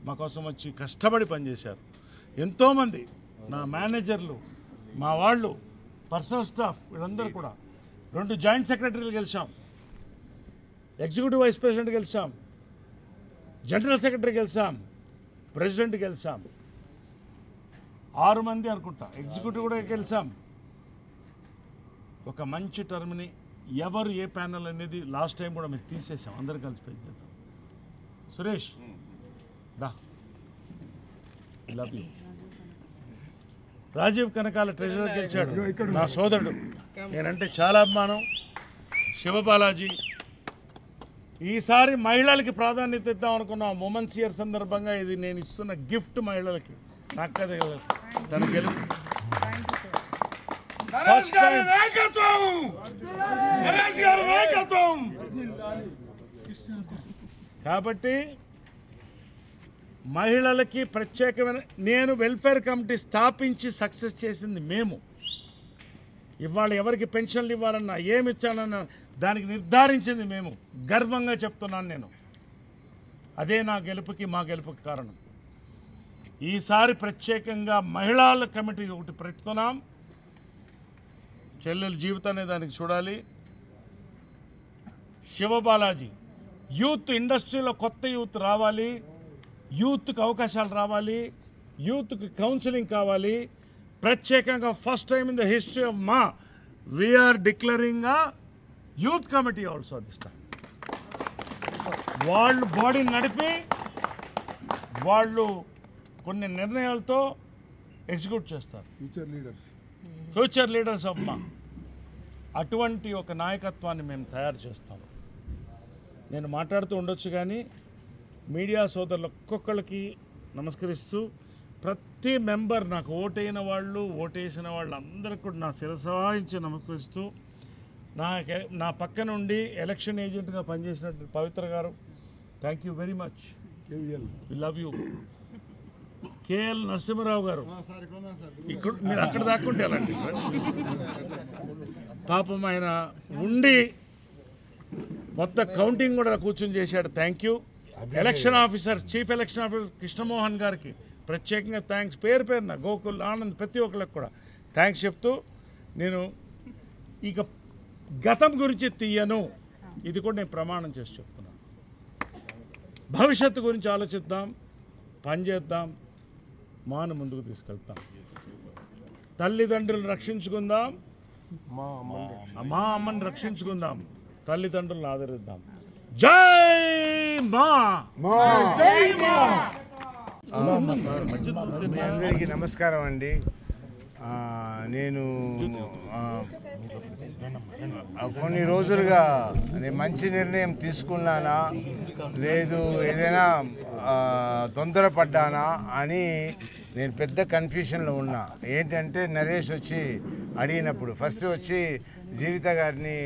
మా కోసం వచ్చి కష్టపడి పనిచేశారు. ఎంతోమంది నా మేనేజర్లు, మా వాళ్ళు, పర్సనల్ స్టాఫ్, వీళ్ళందరూ కూడా 2 జాయింట్ సెక్రటరీలు గెలిచాం, ఎగ్జిక్యూటివ్ వైస్ ప్రెసిడెంట్ గెలిచాం, జనరల్ సెక్రటరీ గెలిచాం, ప్రెసిడెంట్ గెలిచాం. 6 మంది అనుకుంటా ఎగ్జిక్యూటివ్ కూడా గెలిచాం. ఒక మంచి టర్మ్ని ఎవరు ఏ ప్యానల్ అనేది లాస్ట్ టైం కూడా మేము తీసేసాం. అందరూ కలిసి పెంచేద్దాం. సురేష్ దా, love you. Rajeev Kanakala treasurer గెలిచాడు, నా సోదరుడు. నేనంటే చాలా అభిమానం. శివబాలాజీ, ఈసారి మహిళలకి ప్రాధాన్యత ఇద్దాం అనుకున్నాం. ఉమెన్స్ ఇయర్ సందర్భంగా ఇది నేను ఇస్తున్న గిఫ్ట్ మహిళలకి. నాకు కదా తన గెలుపు. కాబట్టి మహిళలకి ప్రత్యేకమైన నేను వెల్ఫేర్ కమిటీ స్థాపించి సక్సెస్ చేసింది మేము. ఇవాళ ఎవరికి పెన్షన్లు ఇవ్వాలన్నా, ఏమి ఇచ్చాలన్నా దానికి నిర్ధారించింది మేము. గర్వంగా చెప్తున్నాను నేను. అదే నా గెలుపుకి, మా గెలుపుకి కారణం. ఈసారి ప్రత్యేకంగా మహిళల కమిటీ ఒకటి పెడుతున్నాం. చెల్లెల జీవితాన్ని దానికి చూడాలి. శివబాలాజీ, యూత్ ఇండస్ట్రీలో కొత్త యూత్ రావాలి, యూత్కి అవకాశాలు రావాలి, యూత్కి కౌన్సిలింగ్ కావాలి. ప్రత్యేకంగా first time in the history of మా we're declaring a youth committee also this time. వాళ్ళు బాడీని నడిపి వాళ్ళు కొన్ని నిర్ణయాలతో ఎగ్జిక్యూట్ చేస్తారు. ఫ్యూచర్ లీడర్స్ ఆఫ్ మా. అటువంటి ఒక నాయకత్వాన్ని మేము తయారు చేస్తాం. నేను మాట్లాడుతూ ఉండొచ్చు, కానీ మీడియా సోదరులు ఒక్కొక్కరికి నమస్కరిస్తూ, ప్రతి మెంబర్, నాకు ఓటైన వాళ్ళు, ఓటేసిన వాళ్ళందరికీ కూడా నా శిరసాయించి నమస్కరిస్తూ, నా పక్క నుండి ఎలక్షన్ ఏజెంట్గా పనిచేసినట్టు పవిత్ర గారు, thank you very much, we love you. KL Narasimharao గారు, ఇక్కడ మీరు అక్కడ దాక్కుంటే అలాంటి పాపం ఆయన ఉండి మొత్తం కౌంటింగ్ కూడా కూర్చొని చేశాడు. Thank you. Election officer, chief election officer Krishnamohan గారికి ప్రత్యేకంగా థ్యాంక్స్. పేరు పేరున గోకుల్, ఆనంద్, ప్రతి ఒక్కరికి కూడా థ్యాంక్స్ చెప్తూ, నేను ఇక గతం గురించి తీయను. ఇది కూడా నేను ప్రమాణం చేసి చెప్తున్నాను. భవిష్యత్తు గురించి ఆలోచిద్దాం, పనిచేద్దాం, మాను ముందుకు తీసుకెళ్తాం. తల్లిదండ్రులను రక్షించుకుందాం, మా అమ్మని రక్షించుకుందాం, తల్లిదండ్రులను ఆదరిద్దాం. జై మా. జై మా. అందరికీ నమస్కారం అండి. నేను కొన్ని రోజులుగా నేను మంచి నిర్ణయం తీసుకున్నానా, లేదు ఏదైనా తొందరపడ్డానా అని నేను పెద్ద కన్ఫ్యూషన్లో ఉన్నా. ఏంటంటే నరేష్ వచ్చి అడిగినప్పుడు ఫస్ట్ వచ్చి జీవిత గారిని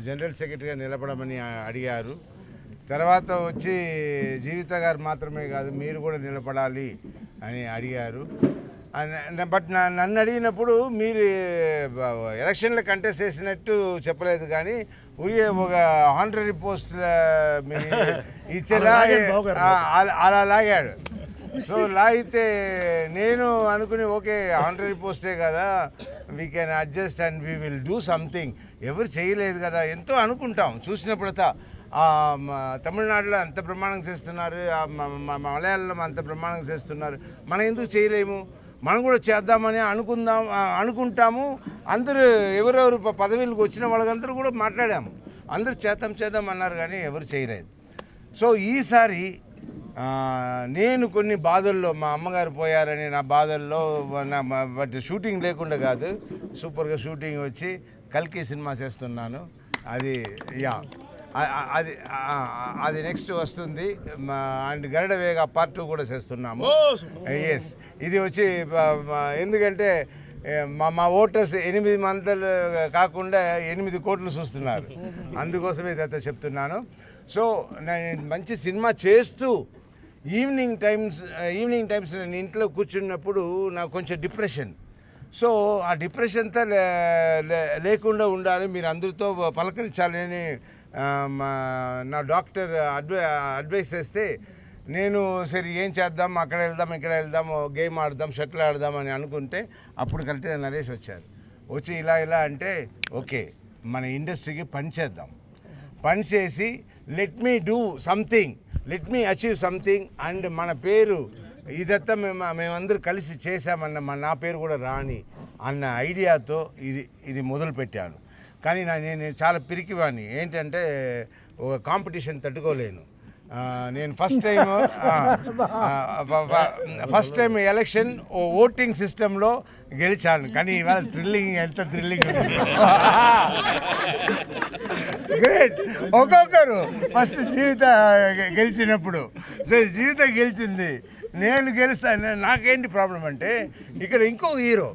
జనరల్ సెక్రటరీగా నిలబడమని అడిగారు. తర్వాత వచ్చి జీవిత గారు మాత్రమే కాదు, మీరు కూడా నిలబడాలి అని అడిగారు. బట్ నన్ను అడిగినప్పుడు మీరు ఎలక్షన్లో కంటెస్ట్ చేసినట్టు చెప్పలేదు, కానీ ఒక ఆనరీ పోస్ట్ ఇచ్చేలా అలా లాగాడు. సో లాగితే నేను అనుకుని ఓకే ఆనరీ పోస్టే కదా, we can adjust and we will do something. ఎవరు చేయలేదు కదా, ఎంతో అనుకుంటాం చూసినప్పుడంతా. తమిళనాడులో అంత ప్రమాణం చేస్తున్నారు, మలయాళంలో అంత ప్రమాణం చేస్తున్నారు, మనం ఎందుకు చేయలేము, మనం కూడా చేద్దామని అనుకుంటాము. అందరూ ఎవరెవరు పదవిలకు వచ్చిన వాళ్ళందరూ కూడా మాట్లాడాము, అందరూ చేద్దాం అన్నారు, కానీ ఎవరు చేయలేదు. సో ఈసారి నేను కొన్ని బాధల్లో, మా అమ్మగారు పోయారని నా బాధల్లో, బట్ షూటింగ్ లేకుండా కాదు, సూపర్గా షూటింగ్ వచ్చి కల్కి సినిమా చేస్తున్నాను. అది అది నెక్స్ట్ వస్తుంది. అండ్ గరుడ వేగ పార్ట్ 2 కూడా చేస్తున్నాము. ఎస్, ఇది వచ్చి ఎందుకంటే మా ఓటర్స్ 8 మంతలు కాకుండా 8 కోట్లు చూస్తున్నారు, అందుకోసమే ఇదంతా చెప్తున్నాను. సో నేను మంచి సినిమా చేస్తూ ఈవినింగ్ టైమ్స్ నేను ఇంట్లో కూర్చున్నప్పుడు నాకు కొంచెం డిప్రెషన్. సో ఆ డిప్రెషన్తో లేకుండా ఉండాలి, మీరు అందరితో పలకరించాలని నా డాక్టర్ అడ్వైస్ చేస్తే నేను సరే ఏం చేద్దాం, అక్కడ వెళ్దాం ఇక్కడ వెళ్దాం, గేమ్ ఆడదాం, షటిల్ ఆడదాం అని అనుకుంటే అప్పుడు కరెక్ట్గా నరేష్ వచ్చారు. వచ్చి ఇలా అంటే ఓకే మన ఇండస్ట్రీకి పని చేద్దాం, పని చేసి let me do something, let me achieve something. And మన పేరు ఇదంతా మేమందరూ కలిసి చేశామన్న నా పేరు కూడా రాని అన్న ఐడియాతో ఇది మొదలుపెట్టాను. కానీ నేను చాలా పిరికివాడిని, ఏంటంటే ఒక కాంపిటీషన్ తట్టుకోలేను. నేను ఫస్ట్ టైం ఎలక్షన్ ఓటింగ్ సిస్టంలో గెలిచాను, కానీ ఇవాళ ఎంత థ్రిల్లింగ్ గ్రేట్. ఒక్కొక్కరు ఫస్ట్ జీవిత గెలిచినప్పుడు సరే జీవిత గెలిచింది, నేను గెలుస్తాను, నాకేంటి ప్రాబ్లం అంటే ఇక్కడ ఇంకో హీరో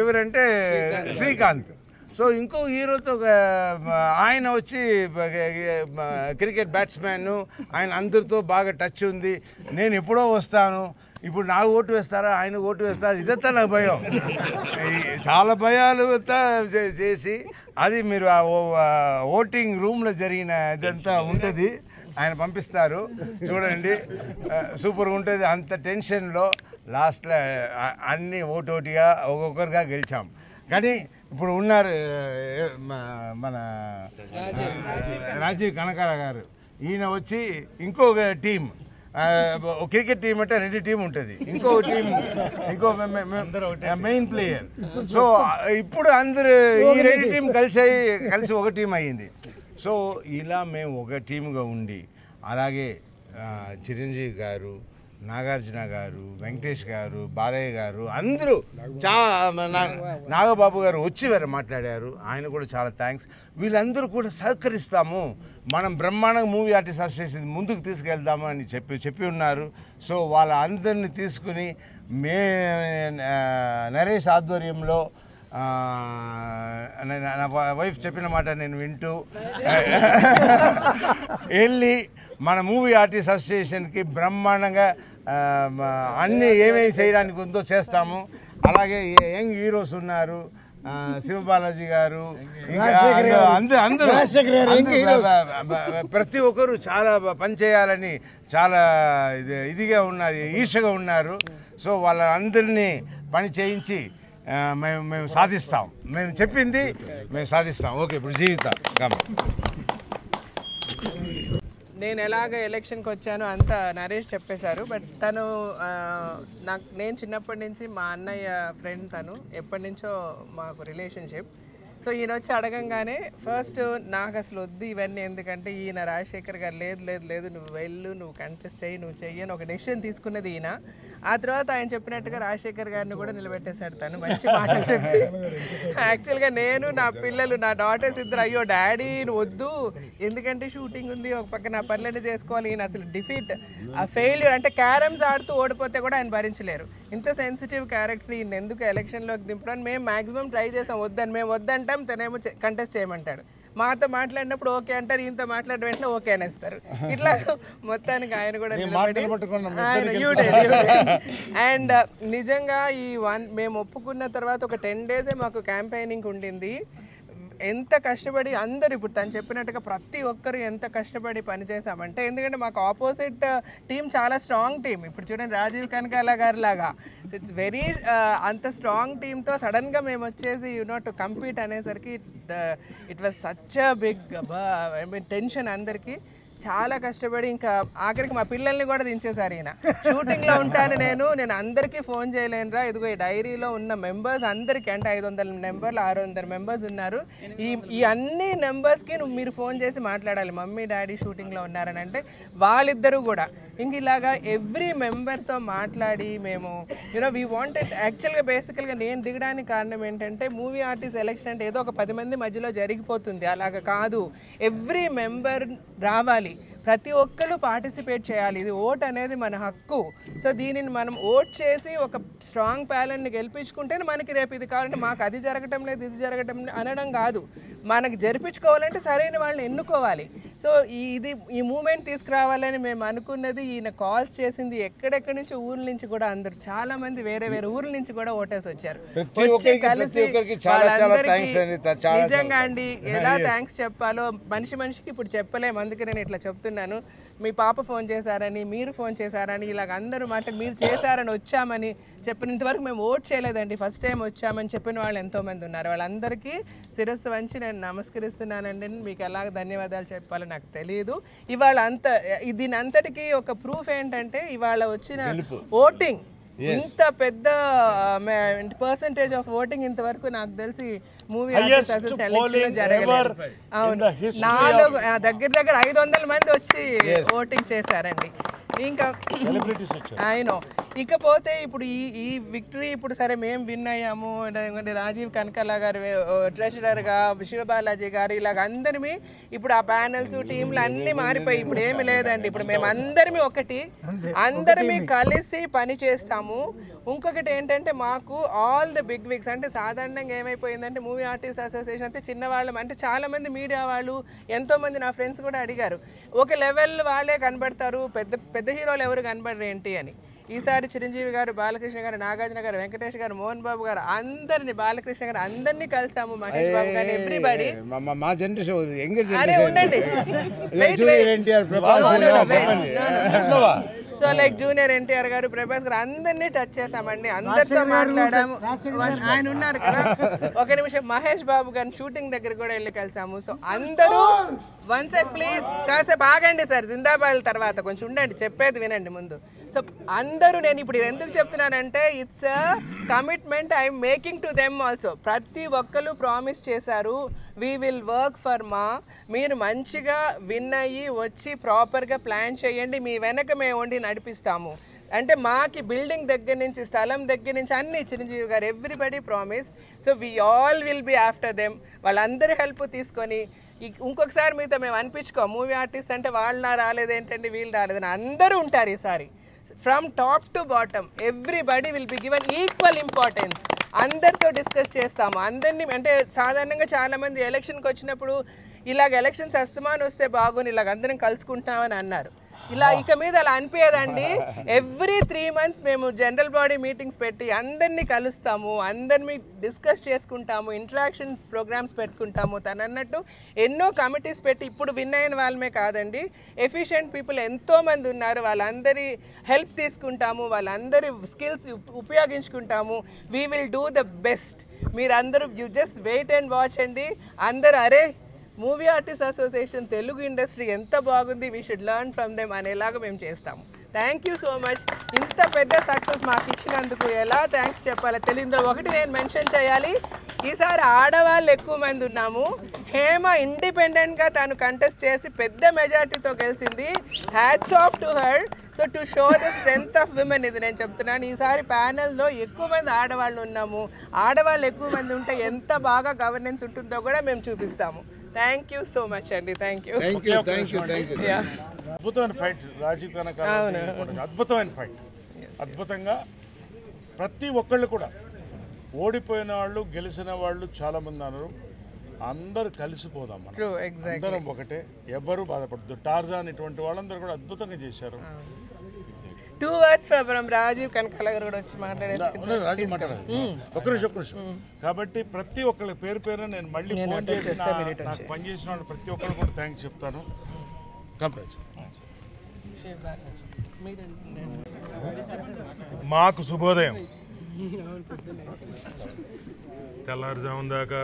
ఎవరంటే శ్రీకాంత్. సో ఇంకో హీరోతో ఆయన వచ్చి క్రికెట్ బ్యాట్స్మెన్, ఆయన అందరితో బాగా టచ్ ఉంది. నేను ఎప్పుడో వస్తాను, ఇప్పుడు నాకు ఓటు వేస్తారా ఆయన ఓటు వేస్తారా, ఇదంతా నాకు భయం. చాలా భయాలు చేసి అది మీరు ఓటింగ్ రూమ్లో జరిగిన ఇదంతా ఉంటుంది, ఆయన పంపిస్తారు చూడండి, సూపర్గా ఉంటుంది. అంత టెన్షన్లో లాస్ట్లో అన్నీ ఓటోటిగా ఒక్కొక్కరుగా గెలిచాం. కానీ ఇప్పుడు ఉన్నారు మన రాజీవ్ కనకాల గారు, ఈయన వచ్చి ఇంకొక టీం, క్రికెట్ టీం అంటే 2 టీం ఉంటుంది, ఇంకో మెయిన్ ప్లేయర్. సో ఇప్పుడు అందరూ ఈ 2 టీం కలిసి ఒక టీం అయ్యింది. సో ఇలా మేము ఒక టీముగా ఉండి, అలాగే చిరంజీవి గారు, నాగార్జున గారు, వెంకటేష్ గారు, బాలయ్య గారు అందరూ నాగబాబు గారు వచ్చి మాట్లాడారు, ఆయన కూడా చాలా థ్యాంక్స్. వీళ్ళందరూ కూడా సహకరిస్తాము, మనం బ్రహ్మాండంగా మూవీ ఆర్టిస్ట్ అసోసియేషన్ ముందుకు తీసుకెళ్దాము అని చెప్పి ఉన్నారు. సో వాళ్ళ అందరినీ తీసుకుని నరేష్ ఆధ్వర్యంలో నా వైఫ్ చెప్పిన మాట నేను వింటూ వెళ్ళి మన మూవీ ఆర్టిస్ట్ అసోసియేషన్కి బ్రహ్మాండంగా అన్నీ ఏమేమి చేయడానికి ఉందో చేస్తాము. అలాగే యంగ్ హీరోస్ ఉన్నారు, శివబాలాజీ గారు, అందరూ ప్రతి ఒక్కరు చాలా పనిచేయాలని చాలా ఇదిగా ఉన్నారు, ఈర్షగా ఉన్నారు. సో వాళ్ళందరినీ పని చేయించి మేము సాధిస్తాం, మేము చెప్పింది మేము సాధిస్తాం. ఓకే, ఇప్పుడు జీవితం నేను ఎలాగ ఎలక్షన్కి వచ్చానో అంత నరేష్ చెప్పేశారు. బట్ తను నేను చిన్నప్పటి నుంచి మా అన్నయ్య ఫ్రెండ్, తను ఎప్పటి నుంచో మాకు రిలేషన్షిప్. సో ఈయన వచ్చి అడగంగానే ఫస్ట్ నాకు అసలు వద్దు ఇవన్నీ, ఎందుకంటే ఈయన రాజశేఖర్ గారు లేదు నువ్వు వెళ్ళు, నువ్వు కంటెస్ట్ చెయ్యి, నువ్వు చెయ్యని ఒక డెసిషన్ తీసుకున్నది ఈయన. ఆ తర్వాత ఆయన చెప్పినట్టుగా రాజశేఖర్ గారిని కూడా నిలబెట్టేశాడు తను, మంచి మాటలు చెప్పి. యాక్చువల్గా నేను, నా పిల్లలు, నా డాటర్స్ ఇద్దరు అయ్యో డాడీ నువ్వు వద్దు, ఎందుకంటే షూటింగ్ ఉంది, ఒక పక్క నా పనులన్నీ చేసుకోవాలి. ఈయన అసలు డిఫీట్, ఆ ఫెయిల్యూర్ అంటే క్యారమ్స్ ఆడుతూ ఓడిపోతే కూడా ఆయన భరించలేరు. ఇంత సెన్సిటివ్ క్యారెక్టర్ ఈయన ఎందుకు ఎలక్షన్లోకి దింపడానికి మేము మ్యాక్సిమం ట్రై చేసాం, వద్దని మేము వద్దంటాం, తనేమో కంటెస్ట్ చేయమంటాడు. మాతో మాట్లాడినప్పుడు ఓకే అంటారు, ఈయనతో మాట్లాడిన వెంటనే ఓకే అనేస్తారు. ఇట్లా మొత్తానికి ఆయన కూడా అండ్ నిజంగా మేము ఒప్పుకున్న తర్వాత ఒక 10 days మాకు క్యాంపెయినింగ్ ఉండింది. ఎంత కష్టపడి అందరు ఇప్పుడు తను చెప్పినట్టుగా ప్రతి ఒక్కరు ఎంత కష్టపడి పనిచేసామంటే, ఎందుకంటే మాకు ఆపోజిట్ టీం చాలా స్ట్రాంగ్ టీం. ఇప్పుడు చూడండి రాజీవ్ కనకాల గారి లాగా ఇట్స్ వెరీ అంత స్ట్రాంగ్ టీంతో సడన్గా మేము వచ్చేసి టు కంపీట్ అనేసరికి it was such a big tension అందరికీ. చాలా కష్టపడి ఇంకా ఆఖరికి మా పిల్లల్ని కూడా దించేశారు. ఈయన షూటింగ్లో ఉంటాను నేను అందరికీ ఫోన్ చేయలేనురా, ఇదిగో ఈ డైరీలో ఉన్న మెంబర్స్ అందరికీ అంటే 500 నెంబర్లు 600 మెంబర్స్ ఉన్నారు, ఈ అన్ని నెంబర్స్కి మీరు ఫోన్ చేసి మాట్లాడాలి, మమ్మీ డాడీ షూటింగ్లో ఉన్నారని. అంటే వాళ్ళిద్దరూ కూడా ఇంక ఇలాగా ఎవ్రీ మెంబర్తో మాట్లాడి మేము వీ వాంటెడ్ యాక్చువల్గా బేసికల్గా నేను దిగడానికి కారణం ఏంటంటే మూవీ ఆర్టిస్ట్ ఎలక్షన్ అంటే ఏదో ఒక 10 మంది మధ్యలో జరిగిపోతుంది, అలాగా కాదు. ఎవ్రీ మెంబర్ రావాలి, ప్రతి ఒక్కళ్ళు పార్టిసిపేట్ చేయాలి. ఇది ఓట్ అనేది మన హక్కు. సో దీనిని మనం ఓట్ చేసి ఒక స్ట్రాంగ్ ప్యాలెంట్ని గెలిపించుకుంటేనే మనకి రేపు ఇది కావాలంటే మాకు అది జరగటం లేదు ఇది జరగటం అనడం కాదు, మనకి జరిపించుకోవాలంటే సరైన వాళ్ళని ఎన్నుకోవాలి. సో ఈ మూమెంట్ తీసుకురావాలని మేము అనుకున్నది. ఈయన కాల్స్ చేసింది ఎక్కడెక్కడి నుంచి ఊర్ల నుంచి కూడా అందరు చాలా మంది వేరే ఊర్ల నుంచి కూడా ఓటేసి వచ్చారు. నిజంగా అండి ఎలా థ్యాంక్స్ చెప్పాలో మనిషికి ఇప్పుడు చెప్పలేము, అందుకే నేను ఇట్లా చెప్తున్నాను. మీ పాప ఫోన్ చేశారని, మీరు ఫోన్ చేశారని, ఇలాగ అందరూ మాట మీరు చేశారని వచ్చామని చెప్పినంతవరకు మేము ఓట్ చేయలేదండి, ఫస్ట్ టైం వచ్చామని చెప్పిన వాళ్ళు ఎంతోమంది ఉన్నారు. వాళ్ళందరికీ శిరస్సు వంచి నేను నమస్కరిస్తున్నానండి. మీకు ఎలాగ ధన్యవాదాలు చెప్పాలో నాకు తెలియదు. ఇవాళ దీని అంతటికీ ఒక ప్రూఫ్ ఏంటంటే ఇవాళ వచ్చిన ఓటింగ్ ఇంత పెద్ద పర్సెంటేజ్ ఆఫ్ ఓటింగ్ ఇంతవరకు నాకు తెలిసి మూవీ ఆర్టిస్ట్ అసోసియేషన్ ఎలక్షన్ లో జరగలేదు. అవును, దగ్గర 500 మంది వచ్చి ఓటింగ్ చేశారండి. ఇంకా అయినో ఇకపోతే ఇప్పుడు ఈ విక్టరీ ఇప్పుడు సరే మేము విన్ అయ్యాము. రాజీవ్ కనకాల గారు ట్రెషరర్గా, శివబాలాజీ గారు ఇలాగ అందరిమీ ఇప్పుడు ఆ ప్యానెల్స్ టీంలు అన్నీ మారిపోయి ఇప్పుడు ఏమి లేదండి. ఇప్పుడు మేము అందరిమీ ఒకటి, అందరిమీ కలిసి పని చేస్తాము. ఇంకొకటి ఏంటంటే మాకు ఆల్ ద బిగ్ విగ్స్ అంటే సాధారణంగా ఏమైపోయిందంటే మూవీ ఆర్టిస్ట్ అసోసియేషన్ అంటే చిన్నవాళ్ళం అంటే చాలామంది మీడియా వాళ్ళు ఎంతోమంది నా ఫ్రెండ్స్ కూడా అడిగారు, ఒక లెవెల్ వాళ్ళే కనబడతారు, పెద్ద హీరోలు ఎవరు కనబడరు ఏంటి అని. ఈసారి చిరంజీవి గారు, బాలకృష్ణ గారు, నాగార్జున గారు, వెంకటేష్ గారు, మోహన్ బాబు గారు అందరిని, బాలకృష్ణ గారు అందరినీ కలిసాము, మహేష్ బాబు గారు, ఎవ్రీబడి. అరే ఉండండి, సో లైక్ జూనియర్ ఎన్టీఆర్ గారు, ప్రభాస్ గారు అందరినీ టచ్ చేసామండి, అందరితో మాట్లాడాము. ఆయన ఉన్నారు కదా, ఒక నిమిషం మహేష్ బాబు గారిని షూటింగ్ దగ్గర కూడా వెళ్ళి కలిసాము. సో అందరూ వన్ సెట్ ప్లీజ్, కాసేపు ఆగండి సార్, జిందాబాద్ తర్వాత కొంచెం ఉండండి, చెప్పేది వినండి ముందు. సో అందరూ, నేను ఇప్పుడు ఎందుకు చెప్తున్నానంటే it's a commitment I'm making to them also. ప్రతి ఒక్కరు ప్రామిస్ చేశారు, వీ విల్ వర్క్ ఫర్ మీరు మంచిగా విన్ అయ్యి వచ్చి ప్రాపర్గా ప్లాన్ చేయండి, మీ వెనక మేము వండి నడిపిస్తాము అంటే మాకి బిల్డింగ్ దగ్గర నుంచి, స్థలం దగ్గర నుంచి అన్ని చిరంజీవి గారు everybody promise. So we all will be after them. వాళ్ళందరి హెల్ప్ తీసుకొని ఇంకొకసారి మీతో మేము అనిపించుకో మూవీ ఆర్టిస్ట్ అంటే వాళ్ళు రాలేదు ఏంటంటే వీళ్ళు రాలేదని, అందరూ ఉంటారు ఈసారి. From top to bottom everybody will be given equal importance. అందరితో డిస్కస్ చేస్తాము, అందరినీ అంటే సాధారణంగా చాలామంది ఎలక్షన్కి వచ్చినప్పుడు ఇలాగ ఎలక్షన్స్ అస్తమానం వస్తే బాగుని ఇలాగ అందరం కలుసుకుంటామని అన్నారు. ఇలా ఇక మీద అలా అనిపించదండి. ఎవ్రీ 3 months మేము జనరల్ బాడీ మీటింగ్స్ పెట్టి అందరినీ కలుస్తాము, అందరినీ డిస్కస్ చేసుకుంటాము, ఇంటరాక్షన్ ప్రోగ్రామ్స్ పెట్టుకుంటాము. తను అన్నట్టు ఎన్నో కమిటీస్ పెట్టి ఇప్పుడు విన్ అయిన వాళ్ళమే కాదండి, ఎఫిషియెంట్ పీపుల్ ఎంతోమంది ఉన్నారు, వాళ్ళందరి హెల్ప్ తీసుకుంటాము, వాళ్ళందరి స్కిల్స్ ఉపయోగించుకుంటాము. We will do the best. మీరందరూ you just wait and watch అండి. అందరూ అరే movie artist association Telugu industry ఎంత బాగుంది, we should learn from them అనేలాగా మేము చేస్తాము. Thank you so much. ఇంత పెద్ద సక్సెస్ మాకు ఇచ్చినందుకు ఎలా థ్యాంక్స్ చెప్పాలో తెలియదు. ఒకటి నేను మెన్షన్ చేయాలి, ఈసారి ఆడవాళ్ళు ఎక్కువ మంది ఉన్నాము. హేమ ఇండిపెండెంట్గా తను కంటెస్ట్ చేసి పెద్ద మెజార్టీతో గెలిచింది. Hats off to her. So to show the strength of women ఇది నేను చెప్తున్నాను. ఈసారి ప్యానెల్లో ఎక్కువ మంది ఆడవాళ్ళు ఉన్నాము. ఆడవాళ్ళు ఎక్కువ మంది ఉంటే ఎంత బాగా గవర్నెన్స్ ఉంటుందో కూడా మేము చూపిస్తాము. థ్యాంక్ యూ సో మచ్ అండి. Thank you. అద్భుతమైన ఫైట్ రాజీవ్ కనకాల, అద్భుతమైన ఫైట్. అద్భుతంగా ప్రతి ఒక్కళ్ళు కూడా ఓడిపోయిన వాళ్ళు, గెలిచిన వాళ్ళు చాలా మంది అన్నారు. అందరూ కలిసిపోదాం, అందరం ఒకటే, ఎవరు బాధపడద్దు. టార్జాన్ ఇటువంటి వాళ్ళందరూ కూడా అద్భుతంగా చేశారు. 2 words from రాజీవ్ కనకాల గారు కూడా వచ్చి మాట్లాడేసి రాజీవ్ మాట్లాడారు. ఒక్క నిమిషం. కాబట్టి ప్రతి ఒక్కళ్ళ పేరు పేరు నేను మళ్ళీ ఫోన్ చేసి నాకు పనిచేసిన వాళ్ళు ప్రతి ఒక్కరు కూడా థ్యాంక్స్ చెప్తాను. మాకు శుభోదయం. తెల్లారుజామున దాకా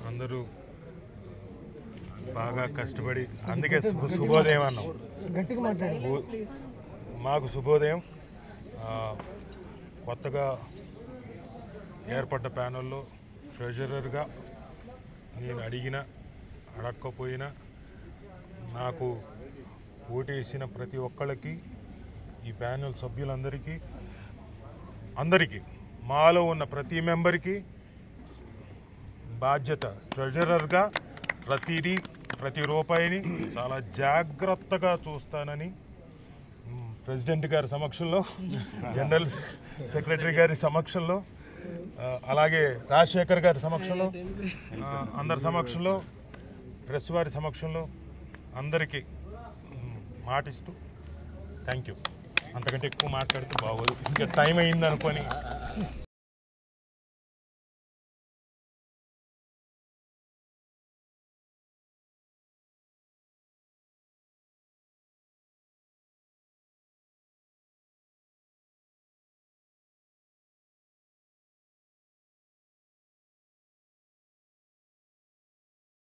అందరూ బాగా కష్టపడి అందుకే శుభోదయం అన్నాం. మాకు శుభోదయం. కొత్తగా ఏర్పడ్డ ప్యానెల్లో ట్రెజరర్గా నేను అడక్కపోయినా నాకు ఓటేసిన ప్రతి ఒక్కళ్ళకి, ఈ ప్యానెల్ సభ్యులందరికీ, అందరికీ, మాలో ఉన్న ప్రతి మెంబర్కి బాధ్యత ట్రెజరర్గా ప్రతి రూపాయిని చాలా జాగ్రత్తగా చూస్తానని ప్రెసిడెంట్ గారి సమక్షంలో, జనరల్ సెక్రటరీ గారి సమక్షంలో, అలాగే రాజశేఖర్ గారి సమక్షంలో, అందరి సమక్షంలో, ప్రెస్ వారి సమక్షంలో అందరికీ మాటిస్తూ థ్యాంక్ యూ. అంతకంటే ఎక్కువ మాట్లాడితే బాగోదు, ఇంకా టైం అయింది అనుకొని